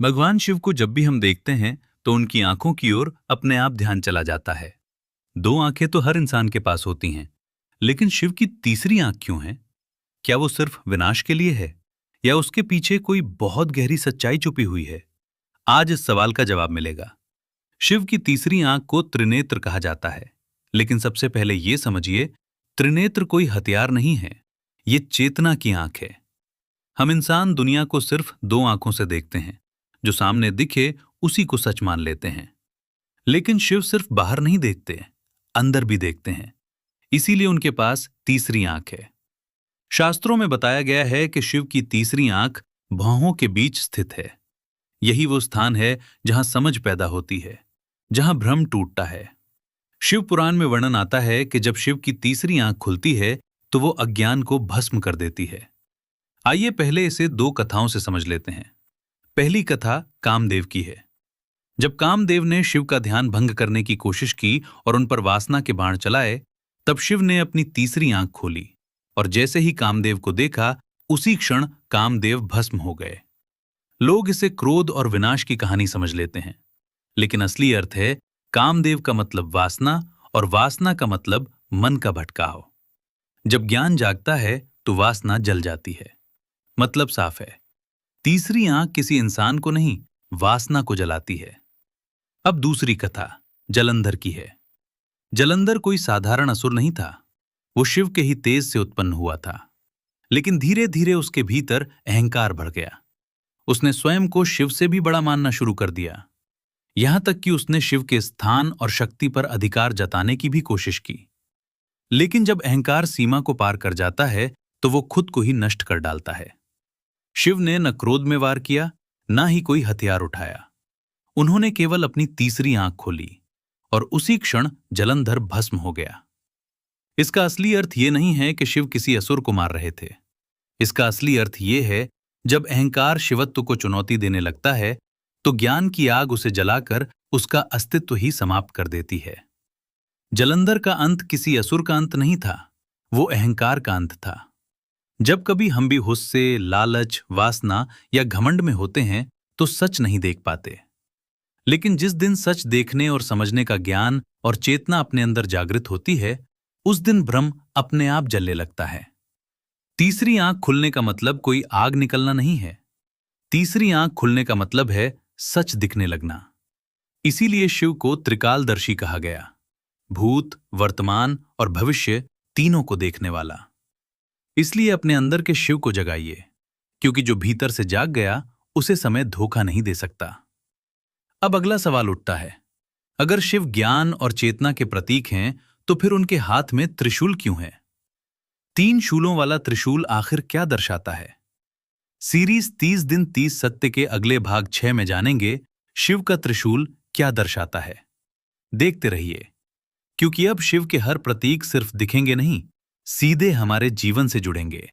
भगवान शिव को जब भी हम देखते हैं तो उनकी आंखों की ओर अपने आप ध्यान चला जाता है। दो आंखें तो हर इंसान के पास होती हैं, लेकिन शिव की तीसरी आंख क्यों है? क्या वो सिर्फ विनाश के लिए है या उसके पीछे कोई बहुत गहरी सच्चाई छुपी हुई है? आज इस सवाल का जवाब मिलेगा। शिव की तीसरी आंख को त्रिनेत्र कहा जाता है, लेकिन सबसे पहले ये समझिए, त्रिनेत्र कोई हथियार नहीं है, ये चेतना की आंख है। हम इंसान दुनिया को सिर्फ दो आंखों से देखते हैं, जो सामने दिखे उसी को सच मान लेते हैं। लेकिन शिव सिर्फ बाहर नहीं देखते, अंदर भी देखते हैं। इसीलिए उनके पास तीसरी आंख है। शास्त्रों में बताया गया है कि शिव की तीसरी आंख भौहों के बीच स्थित है। यही वो स्थान है जहां समझ पैदा होती है, जहां भ्रम टूटता है। शिव पुराण में वर्णन आता है कि जब शिव की तीसरी आंख खुलती है तो वो अज्ञान को भस्म कर देती है। आइए पहले इसे दो कथाओं से समझ लेते हैं। पहली कथा कामदेव की है। जब कामदेव ने शिव का ध्यान भंग करने की कोशिश की और उन पर वासना के बाण चलाए, तब शिव ने अपनी तीसरी आंख खोली और जैसे ही कामदेव को देखा, उसी क्षण कामदेव भस्म हो गए। लोग इसे क्रोध और विनाश की कहानी समझ लेते हैं, लेकिन असली अर्थ है कामदेव का मतलब वासना और वासना का मतलब मन का भटकाव। जब ज्ञान जागता है तो वासना जल जाती है। मतलब साफ है, तीसरी आंख किसी इंसान को नहीं, वासना को जलाती है। अब दूसरी कथा जलंधर की है। जलंधर कोई साधारण असुर नहीं था। वो शिव के ही तेज से उत्पन्न हुआ था, लेकिन धीरे धीरे उसके भीतर अहंकार बढ़ गया। उसने स्वयं को शिव से भी बड़ा मानना शुरू कर दिया। यहां तक कि उसने शिव के स्थान और शक्ति पर अधिकार जताने की भी कोशिश की। लेकिन जब अहंकार सीमा को पार कर जाता है तो वो खुद को ही नष्ट कर डालता है। शिव ने न क्रोध में वार किया, न ही कोई हथियार उठाया। उन्होंने केवल अपनी तीसरी आंख खोली और उसी क्षण जलंधर भस्म हो गया। इसका असली अर्थ ये नहीं है कि शिव किसी असुर को मार रहे थे। इसका असली अर्थ ये है, जब अहंकार शिवत्व को चुनौती देने लगता है तो ज्ञान की आग उसे जलाकर उसका अस्तित्व ही समाप्त कर देती है। जलंधर का अंत किसी असुर का अंत नहीं था, वो अहंकार का अंत था। जब कभी हम भी गुस्से, लालच, वासना या घमंड में होते हैं तो सच नहीं देख पाते। लेकिन जिस दिन सच देखने और समझने का ज्ञान और चेतना अपने अंदर जागृत होती है, उस दिन भ्रम अपने आप जलने लगता है। तीसरी आंख खुलने का मतलब कोई आग निकलना नहीं है। तीसरी आंख खुलने का मतलब है सच दिखने लगना। इसीलिए शिव को त्रिकालदर्शी कहा गया, भूत, वर्तमान और भविष्य तीनों को देखने वाला। इसलिए अपने अंदर के शिव को जगाइए, क्योंकि जो भीतर से जाग गया उसे समय धोखा नहीं दे सकता। अब अगला सवाल उठता है, अगर शिव ज्ञान और चेतना के प्रतीक हैं तो फिर उनके हाथ में त्रिशूल क्यों है? 3 शूलों वाला त्रिशूल आखिर क्या दर्शाता है? सीरीज 30 दिन 30 सत्य के अगले भाग 6 में जानेंगे शिव का त्रिशूल क्या दर्शाता है। देखते रहिए, क्योंकि अब शिव के हर प्रतीक सिर्फ दिखेंगे नहीं, सीधे हमारे जीवन से जुड़ेंगे।